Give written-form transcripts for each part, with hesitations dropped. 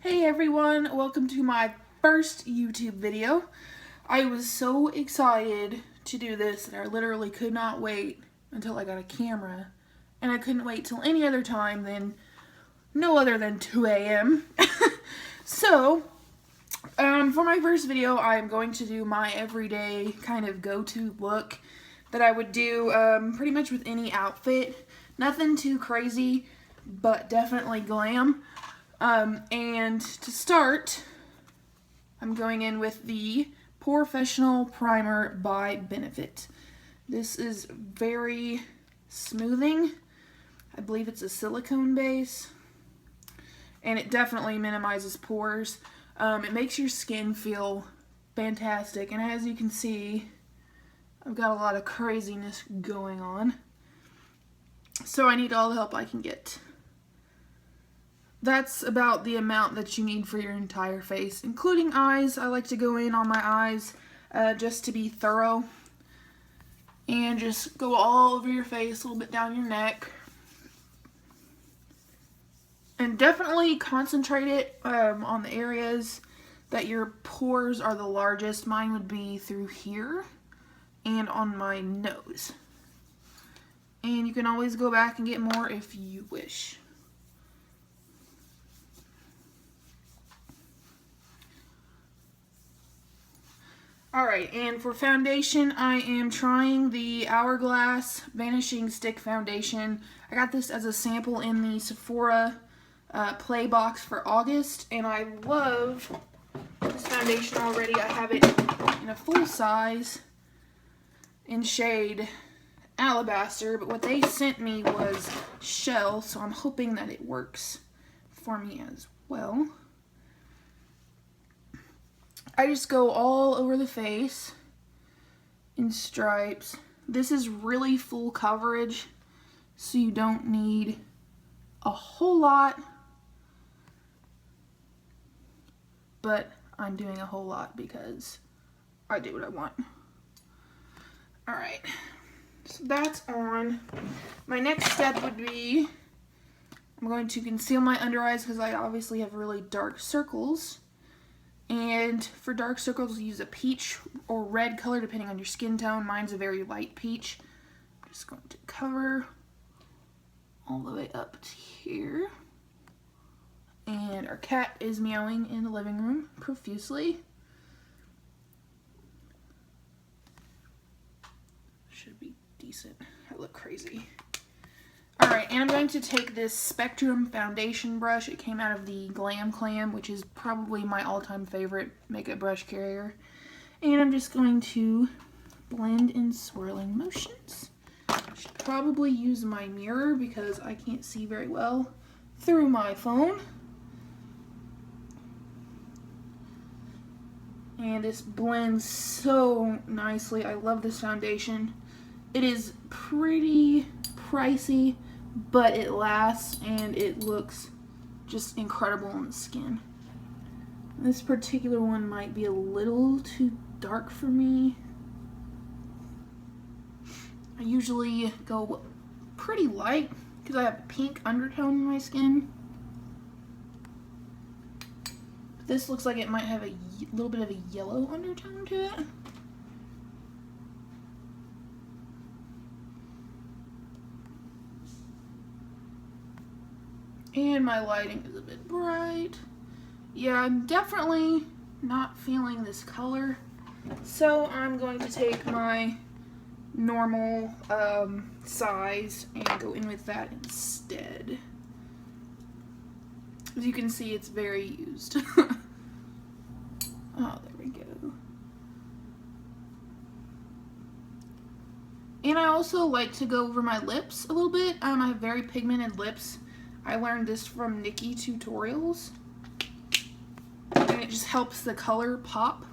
Hey everyone, welcome to my first YouTube video. I was so excited to do this that I literally could not wait until I got a camera, and I couldn't wait till any other time than no other than 2 a.m. So, for my first video, I'm going to do my everyday kind of go-to look that I would do pretty much with any outfit. Nothing too crazy, but definitely glam. And to start, I'm going in with the Porefessional Primer by Benefit. This is very smoothing. I believe it's a silicone base, and it definitely minimizes pores. It makes your skin feel fantastic, and as you can see, I've got a lot of craziness going on, so I need all the help I can get. That's about the amount that you need for your entire face, including eyes. I like to go in on my eyes just to be thorough, and just go all over your face, a little bit down your neck, and definitely concentrate it on the areas that your pores are the largest. Mine would be through here and on my nose, and you can always go back and get more if you wish. Alright, and for foundation, I am trying the Hourglass Vanishing Stick Foundation. I got this as a sample in the Sephora Play Box for August, and I love this foundation already. I have it in a full size in shade Alabaster, but what they sent me was Shell, so I'm hoping that it works for me as well. I just go all over the face in stripes. This is really full coverage, so you don't need a whole lot, but I'm doing a whole lot because I do what I want. Alright, so that's on. My next step would be, I'm going to conceal my under eyes because I obviously have really dark circles. And for dark circles, use a peach or red color depending on your skin tone. Mine's a very light peach. I'm just going to cover all the way up to here. And our cat is meowing in the living room profusely. Should be decent. I look crazy. Alright, and I'm going to take this Spectrum foundation brush. It came out of the Glam Clam, which is probably my all-time favorite makeup brush carrier. And I'm just going to blend in swirling motions. I should probably use my mirror because I can't see very well through my phone. And this blends so nicely. I love this foundation. It is pretty pricey, but it lasts and it looks just incredible on the skin. This particular one might be a little too dark for me. I usually go pretty light because I have a pink undertone in my skin. This looks like it might have a little bit of a yellow undertone to it. And my lighting is a bit bright. Yeah, I'm definitely not feeling this color. So I'm going to take my normal size and go in with that instead. As you can see, it's very used. Oh, there we go. And I also like to go over my lips a little bit. I have very pigmented lips. I learned this from Nikki Tutorials, and it just helps the color pop.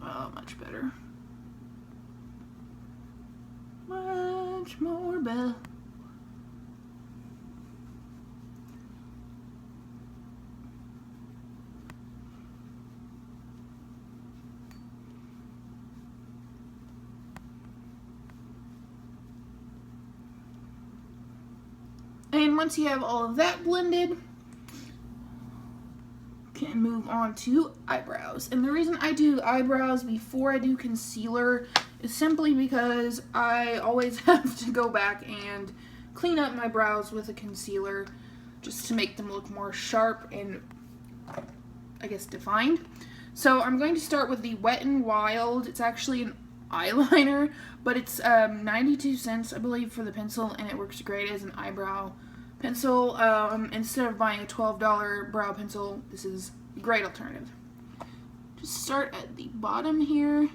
Oh, much better. Much more better. And once you have all of that blended, can move on to eyebrows. And the reason I do eyebrows before I do concealer is simply because I always have to go back and clean up my brows with a concealer just to make them look more sharp and, I guess, defined. So I'm going to start with the Wet n Wild. It's actually an eyeliner, but it's 92 cents, I believe, for the pencil, and it works great as an eyebrow pencil. Instead of buying a $12 brow pencil, this is a great alternative. Just start at the bottom here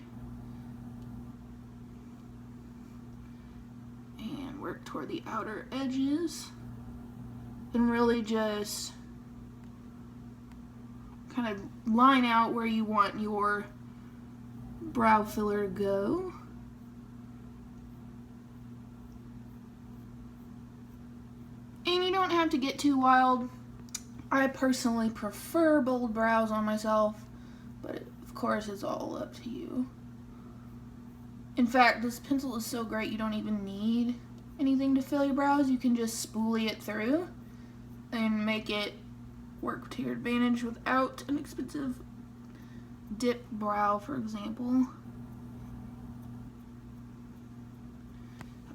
and work toward the outer edges, and really just kind of line out where you want your brow filler to go. And you don't have to get too wild. I personally prefer bold brows on myself, but of course it's all up to you. In fact, this pencil is so great you don't even need anything to fill your brows. You can just spoolie it through and make it work to your advantage without an expensive dip brow, for example.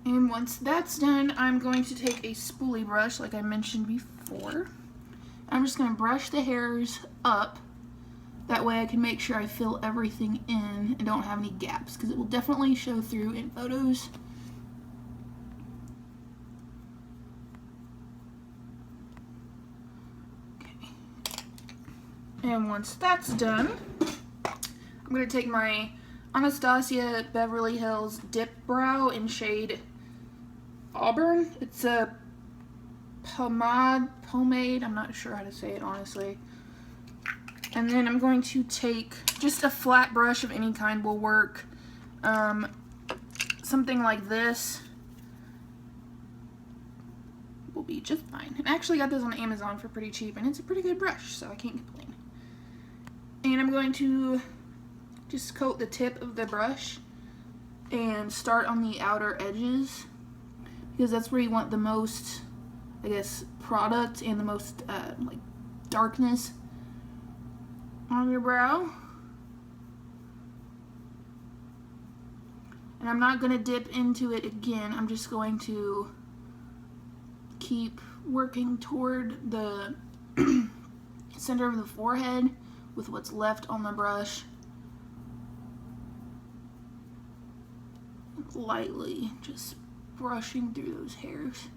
And once that's done, I'm going to take a spoolie brush like I mentioned before. I'm just going to brush the hairs up. That way I can make sure I fill everything in and don't have any gaps, because it will definitely show through in photos. Okay. And once that's done, I'm going to take my Anastasia Beverly Hills Dip Brow in shade Auburn. It's a pomade, I'm not sure how to say it honestly. And then I'm going to take just a flat brush of any kind will work. Something like this will be just fine. I actually got this on Amazon for pretty cheap, and it's a pretty good brush, so I can't complain. And I'm going to just coat the tip of the brush and start on the outer edges, because that's where you want the most, I guess, product and the most like darkness on your brow. And I'm not going to dip into it again. I'm just going to keep working toward the center of the forehead with what's left on the brush. Lightly just brushing through those hairs.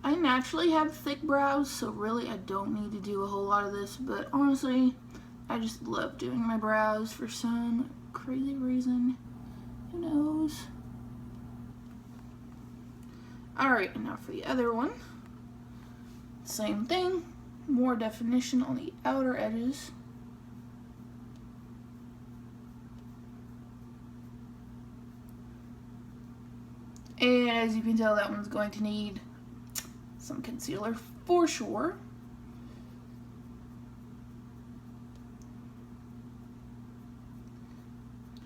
I naturally have thick brows, so really I don't need to do a whole lot of this, but honestly, I just love doing my brows for some crazy reason. Who knows? Alright, and now for the other one. Same thing. More definition on the outer edges. And as you can tell, that one's going to need some concealer for sure.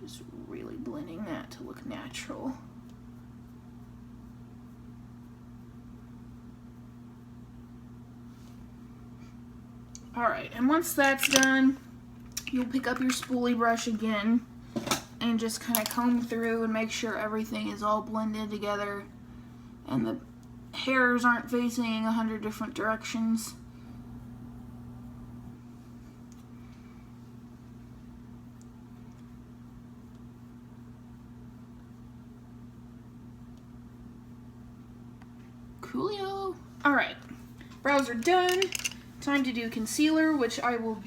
Just really blending that to look natural. Alright, and once that's done, you'll pick up your spoolie brush again and just kind of comb through and make sure everything is all blended together and the hairs aren't facing 100 different directions. Coolio. Alright, brows are done. Time to do concealer, which I will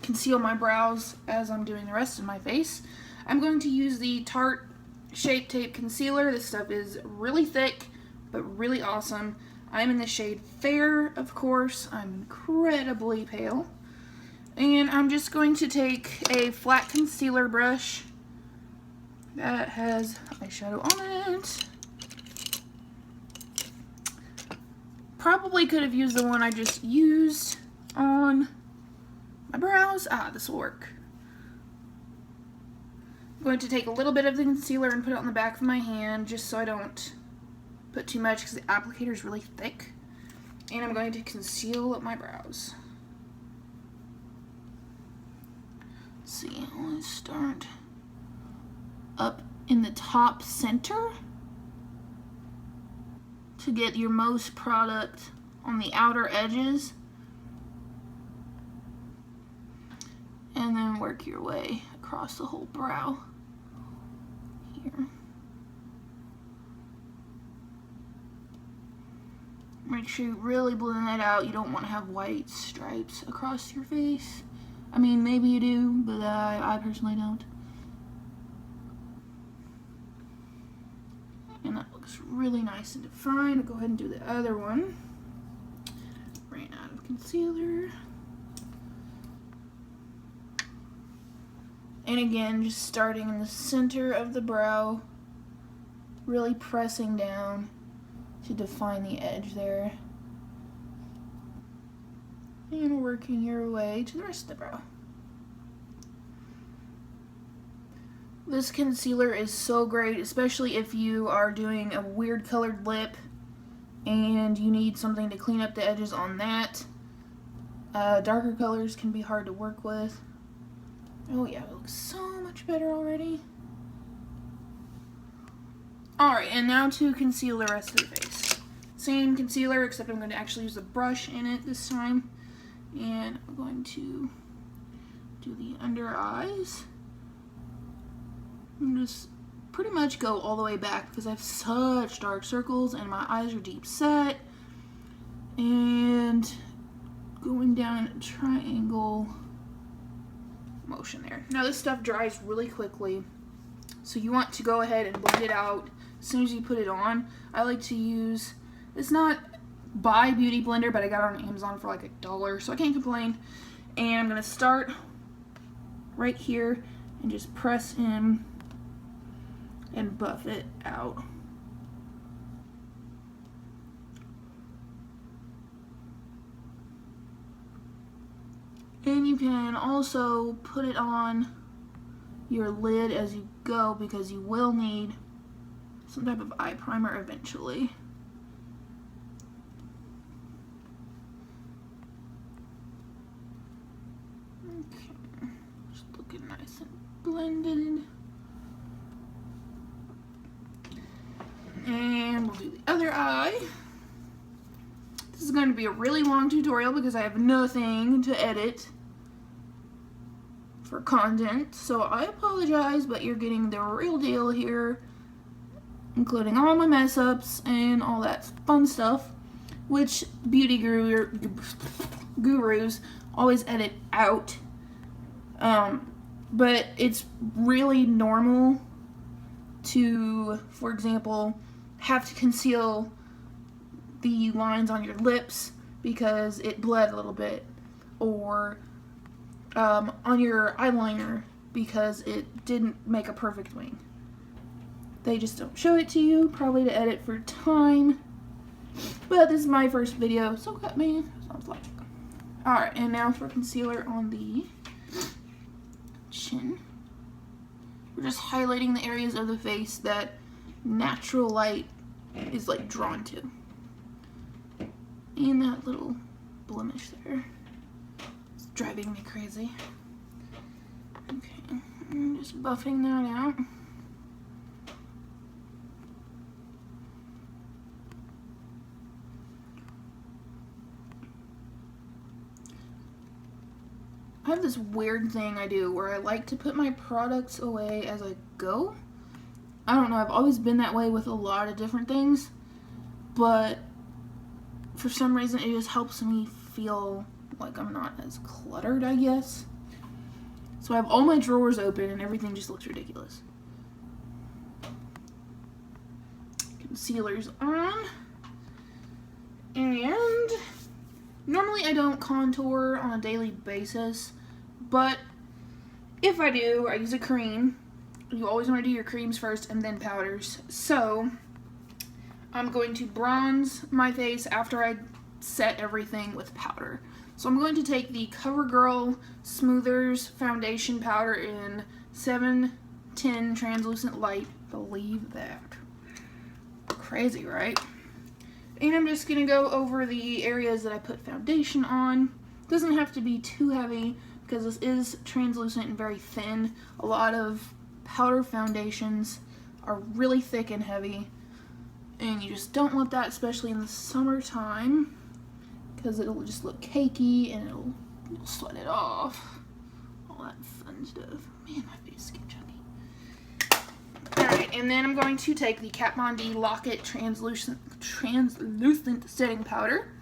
conceal my brows as I'm doing the rest of my face. I'm going to use the Tarte Shape Tape Concealer. This stuff is really thick, but really awesome. I'm in the shade Fair, of course. I'm incredibly pale. And I'm just going to take a flat concealer brush that has eyeshadow on it. Probably could have used the one I just used on my brows. This will work. I'm going to take a little bit of the concealer and put it on the back of my hand just so I don't put too much because the applicator is really thick. And I'm going to conceal my brows. Let's see, let's start up in the top center to get your most product on the outer edges. And then work your way across the whole brow here. Make sure you really blend that out. You don't want to have white stripes across your face. I mean, maybe you do, but I personally don't. And that looks really nice and defined. I'll go ahead and do the other one. Ran out of concealer. And again, just starting in the center of the brow, really pressing down to define the edge there. And working your way to the rest of the brow. This concealer is so great, especially if you are doing a weird colored lip and you need something to clean up the edges on that. Darker colors can be hard to work with. Oh yeah, it looks so much better already. Alright, and now to conceal the rest of the face. Same concealer, except I'm going to actually use a brush in it this time. And I'm going to do the under eyes. And just pretty much go all the way back because I have such dark circles and my eyes are deep set. And going down a triangle motion there. Now this stuff dries really quickly, so you want to go ahead and blend it out as soon as you put it on. I like to use, it's not by Beauty Blender, but I got it on Amazon for like $1, so I can't complain. And I'm going to start right here and just press in and buff it out. And you can also put it on your lid as you go because you will need some type of eye primer eventually. Okay, just looking nice and blended. And we'll do the other eye. This is going to be a really long tutorial because I have nothing to edit for content, so I apologize, but you're getting the real deal here, including all my mess ups and all that fun stuff, which beauty gurus always edit out. But it's really normal to, for example, have to conceal the lines on your lips because it bled a little bit, or on your eyeliner because it didn't make a perfect wing. They just don't show it to you, probably to edit for time. But this is my first video, so cut me. Sounds like. Alright, and now for concealer on the chin. We're just highlighting the areas of the face that natural light is like drawn to. And that little blemish there. It's driving me crazy. Okay, I'm just buffing that out. I have this weird thing I do where I like to put my products away as I go. I don't know, I've always been that way with a lot of different things, but for some reason it just helps me feel like I'm not as cluttered, I guess. So I have all my drawers open and everything just looks ridiculous. Concealer's on. And normally I don't contour on a daily basis, but if I do, I use a cream. You always want to do your creams first and then powders. So I'm going to bronze my face after I set everything with powder. So I'm going to take the CoverGirl Smoothers Foundation Powder in 10 translucent light. Believe that. Crazy, right? And I'm just going to go over the areas that I put foundation on. Doesn't have to be too heavy because this is translucent and very thin. A lot of powder foundations are really thick and heavy, and you just don't want that, especially in the summertime, because it'll just look cakey and you'll sweat it off. All that fun stuff. Man, my face is getting chunky. Alright, and then I'm going to take the Kat Von D Lock-It translucent setting powder,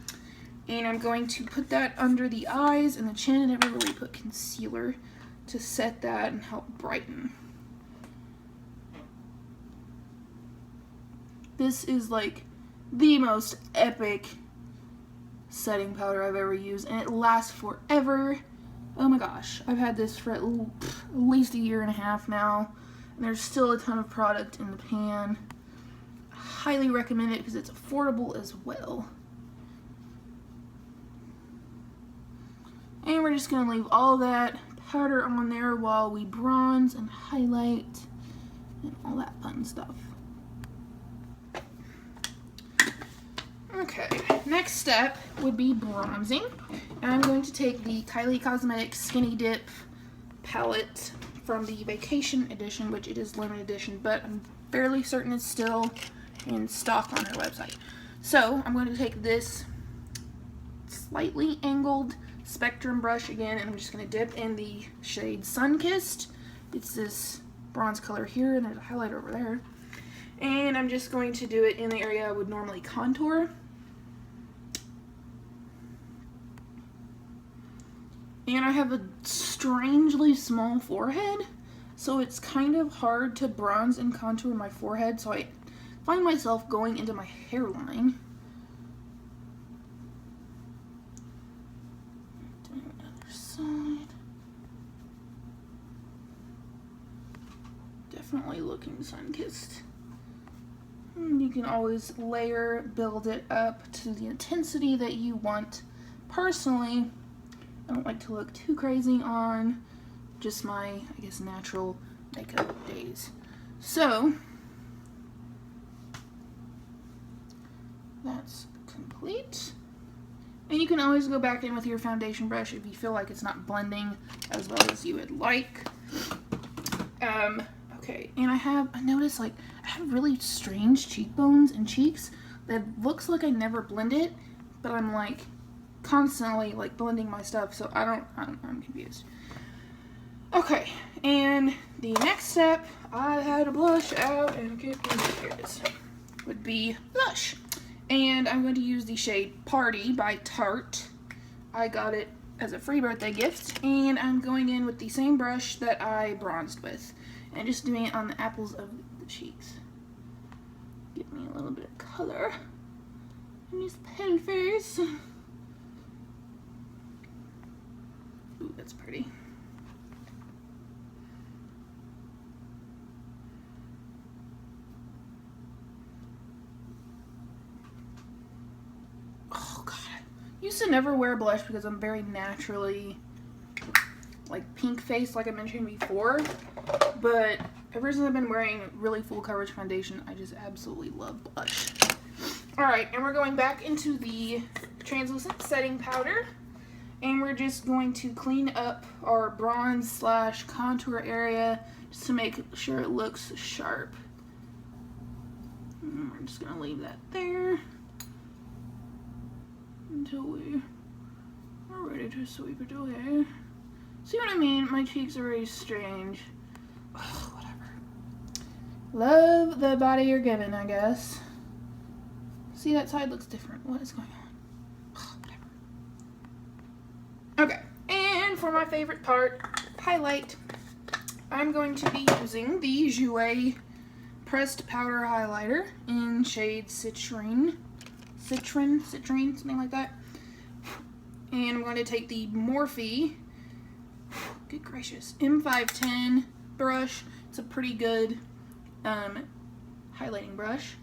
and I'm going to put that under the eyes and the chin. I never really put concealer to set that and help brighten. This is like the most epic setting powder I've ever used, and it lasts forever. Oh my gosh, I've had this for at least a year and a half now, and there's still a ton of product in the pan. I highly recommend it because it's affordable as well. And we're just going to leave all that powder on there while we bronze and highlight and all that fun stuff. Okay, next step would be bronzing. And I'm going to take the Kylie Cosmetics Skinny Dip palette from the Vacation Edition, which it is limited edition, but I'm fairly certain it's still in stock on her website. So I'm going to take this slightly angled spectrum brush again, and I'm just going to dip in the shade Sun-Kissed. It's this bronze color here, and there's a highlight over there. And I'm just going to do it in the area I would normally contour. And I have a strangely small forehead, so it's kind of hard to bronze and contour my forehead, so I find myself going into my hairline. Doing the other side. Definitely looking sun-kissed. You can always layer, build it up to the intensity that you want. Personally, I don't like to look too crazy on just my, I guess, natural makeup days. So, that's complete. And you can always go back in with your foundation brush if you feel like it's not blending as well as you would like. Okay, and I noticed like I have really strange cheekbones and cheeks that looks like I never blend it, but I'm like constantly like blending my stuff, so I'm confused. Okay, and the next step, I had a blush out and here it is, would be blush. And I'm going to use the shade Party by Tarte. I got it as a free birthday gift, and I'm going in with the same brush that I bronzed with, and just doing it on the apples of the cheeks. Give me a little bit of color in this pale face. Ooh, that's pretty. Oh god, I used to never wear blush because I'm very naturally like pink face, like I mentioned before, but ever since I've been wearing really full coverage foundation, I just absolutely love blush. Alright, and we're going back into the translucent setting powder, and we're just going to clean up our bronze slash contour area just to make sure it looks sharp. And we're just going to leave that there until we are ready to sweep it away. See what I mean? My cheeks are very strange. Ugh, whatever. Love the body you're given, I guess. See, that side looks different. What is going on? Ugh, whatever. Okay, and for my favorite part, highlight, I'm going to be using the Jouer pressed powder highlighter in shade Citrine, something like that. And I'm going to take the Morphe, good gracious, M510 brush. It's a pretty good highlighting brush.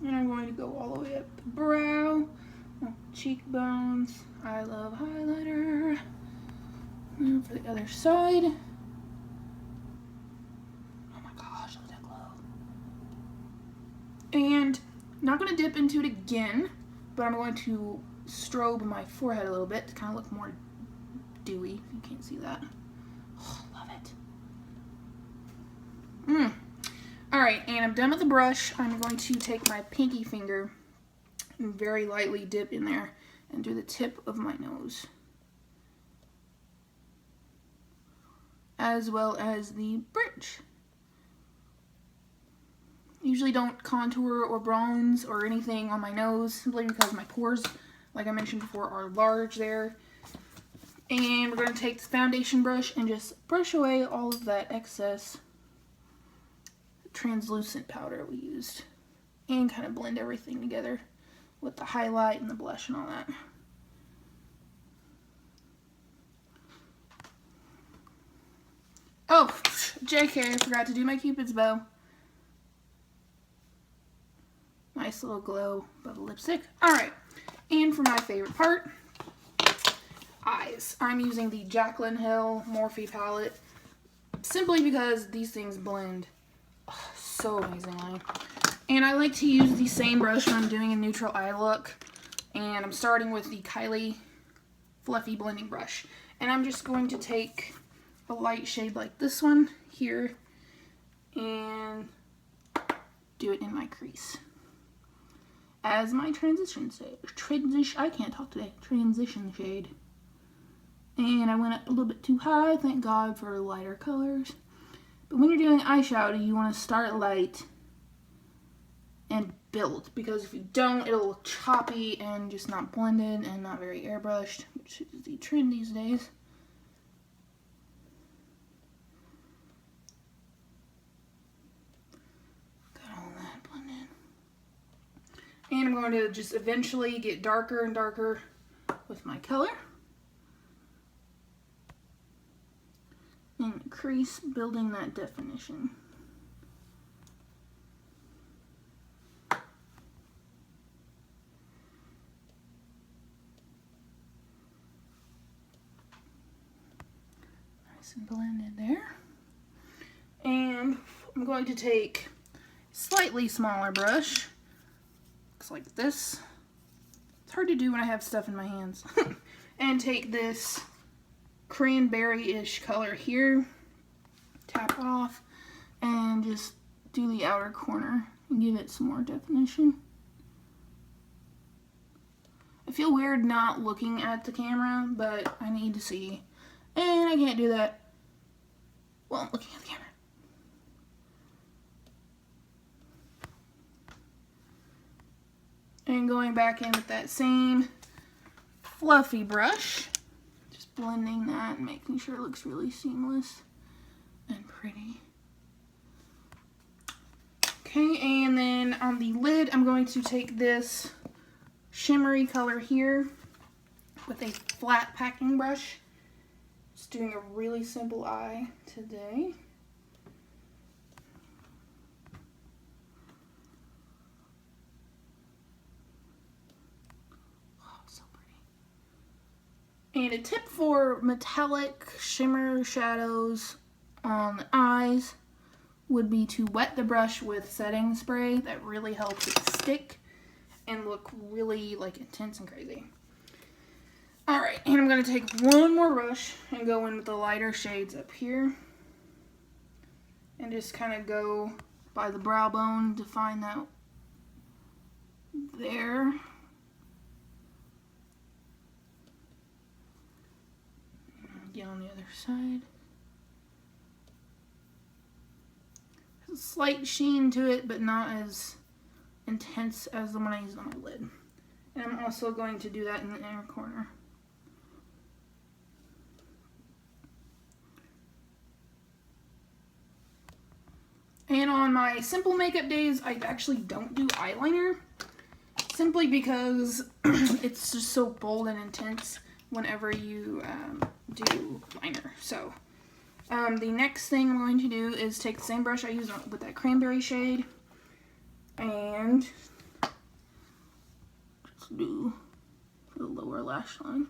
And I'm going to go all the way up the brow, cheekbones. I love highlighter. And for the other side. not going to dip into it again, but I'm going to strobe my forehead a little bit to kind of look more dewy. You can't see that. Oh, love it. Alright, and I'm done with the brush. I'm going to take my pinky finger and very lightly dip in there and do the tip of my nose, as well as the bridge. Usually don't contour or bronze or anything on my nose, simply because my pores, like I mentioned before, are large there. And we're going to take this foundation brush and just brush away all of that excess translucent powder we used. And kind of blend everything together with the highlight and the blush and all that. Oh, JK, I forgot to do my Cupid's bow. Nice little glow above the lipstick. Alright, and for my favorite part, eyes. I'm using the Jacly Hill Morphe palette, simply because these things blend so amazingly. And I like to use the same brush when I'm doing a neutral eye look. And I'm starting with the Kylie Fluffy Blending Brush. And I'm just going to take a light shade like this one here and do it in my crease as my transition shade. And I went up a little bit too high, thank God for lighter colors. But when you're doing eyeshadow, you want to start light and build, because if you don't, it'll look choppy and just not blended and not very airbrushed, which is the trend these days. And I'm going to just eventually get darker and darker with my color. And crease, building that definition. Nice and blended there. And I'm going to take a slightly smaller brush. Like this. It's hard to do when I have stuff in my hands. And take this cranberry-ish color here, tap off, and just do the outer corner and give it some more definition. I feel weird not looking at the camera, but I need to see. And I can't do that while I'm looking at the camera. And going back in with that same fluffy brush, just blending that and making sure it looks really seamless and pretty. Okay, and then on the lid, I'm going to take this shimmery color here with a flat packing brush. Just doing a really simple eye today. And a tip for metallic shimmer shadows on the eyes would be to wet the brush with setting spray. That really helps it stick and look really like intense and crazy. Alright, and I'm going to take one more brush and go in with the lighter shades up here. And just kind of go by the brow bone, define that there. Get on the other side. There's a slight sheen to it, but not as intense as the one I used on my lid. And I'm also going to do that in the inner corner. And on my simple makeup days, I actually don't do eyeliner, simply because it's just so bold and intense whenever you do liner. So the next thing I'm going to do is take the same brush I used with that cranberry shade and just do the lower lash line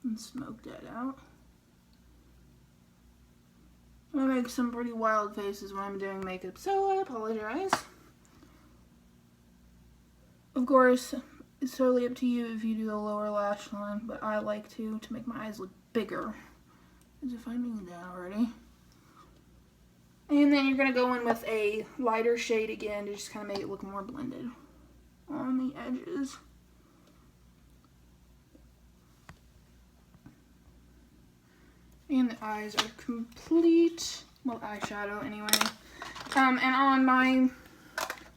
and smoke that out. I make some pretty wild faces when I'm doing makeup, so I apologize. Of course, it's totally up to you if you do the lower lash line, but I like to make my eyes look bigger, as if I knew that already. And then you're going to go in with a lighter shade again to just kind of make it look more blended on the edges. And the eyes are complete. Well, eyeshadow anyway. And on my,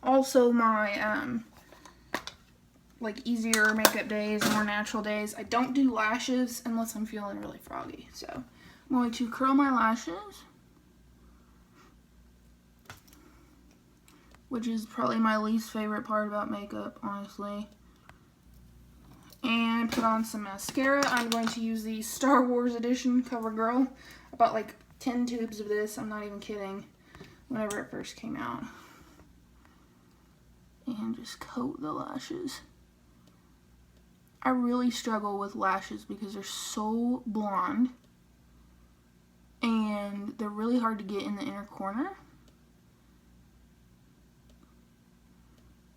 also my, like easier makeup days, more natural days, I don't do lashes unless I'm feeling really froggy. So I'm going to curl my lashes, which is probably my least favorite part about makeup, honestly. And put on some mascara. I'm going to use the Star Wars edition Covergirl. I bought like 10 tubes of this, I'm not even kidding, whenever it first came out. And just coat the lashes. I really struggle with lashes because they're so blonde. And they're really hard to get in the inner corner.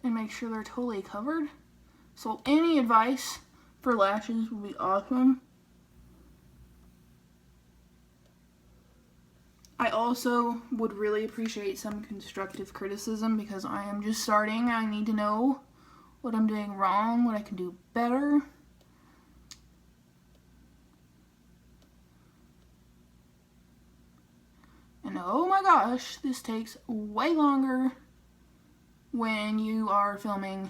And make sure they're totally covered. So any advice for lashes would be awesome. I also would really appreciate some constructive criticism because I am just starting. I need to know what I'm doing wrong, what I can do better. And oh my gosh, this takes way longer when you are filming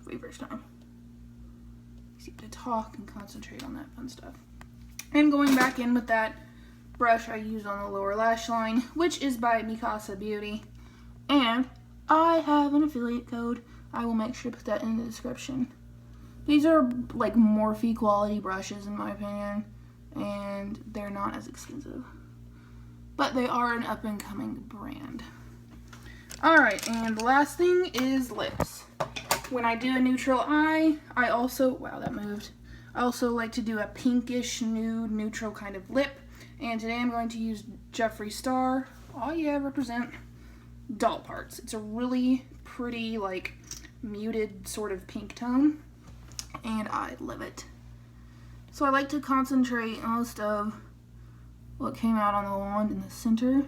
for the first time. You have to talk and concentrate on that fun stuff. And going back in with that brush I used on the lower lash line, which is by Mikasa Beauty. And I have an affiliate code. I will make sure to put that in the description. These are like Morphe quality brushes in my opinion, and they're not as expensive. But they are an up and coming brand. Alright, and the last thing is lips. When I do a neutral eye, I also, wow that moved, I also like to do a pinkish nude neutral kind of lip. And today I'm going to use Jeffree Star, oh yeah, represent, Doll Parts. It's a really pretty, like, muted sort of pink tone, and I love it. So I like to concentrate most of what came out on the wand in the center.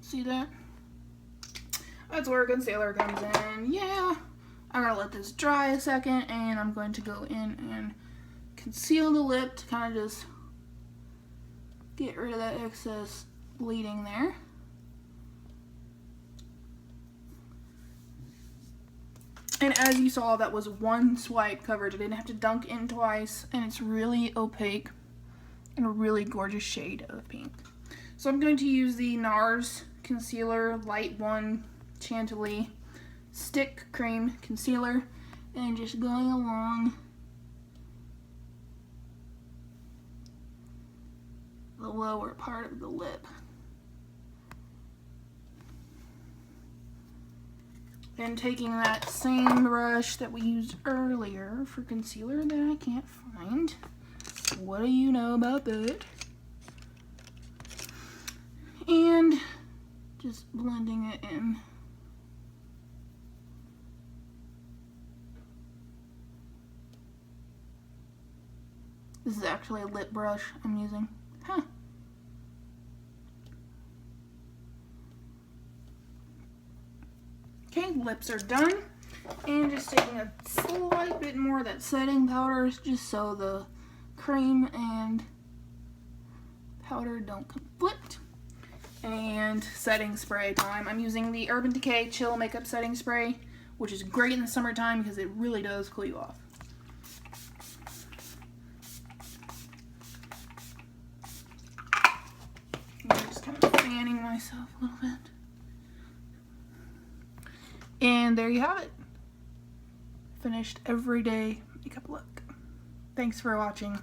See that? That's where concealer comes in. Yeah. I'm going to let this dry a second, and I'm going to go in and conceal the lip to kind of just get rid of that excess bleeding there. And as you saw, that was one swipe coverage. I didn't have to dunk in twice, and it's really opaque and a really gorgeous shade of pink. So I'm going to use the NARS Concealer Light Chantilly Stick Cream Concealer, and just going along the lower part of the lip. And taking that same brush that we used earlier for concealer that I can't find. What do you know about that? And just blending it in. This is actually a lip brush I'm using. Huh. Okay, lips are done. And just taking a slight bit more of that setting powder just so the cream and powder don't conflict. and setting spray time. I'm using the Urban Decay Chill Makeup Setting Spray, which is great in the summertime because it really does cool you off. I'm just kind of fanning myself a little bit. And there you have it. Finished everyday makeup look. Thanks for watching.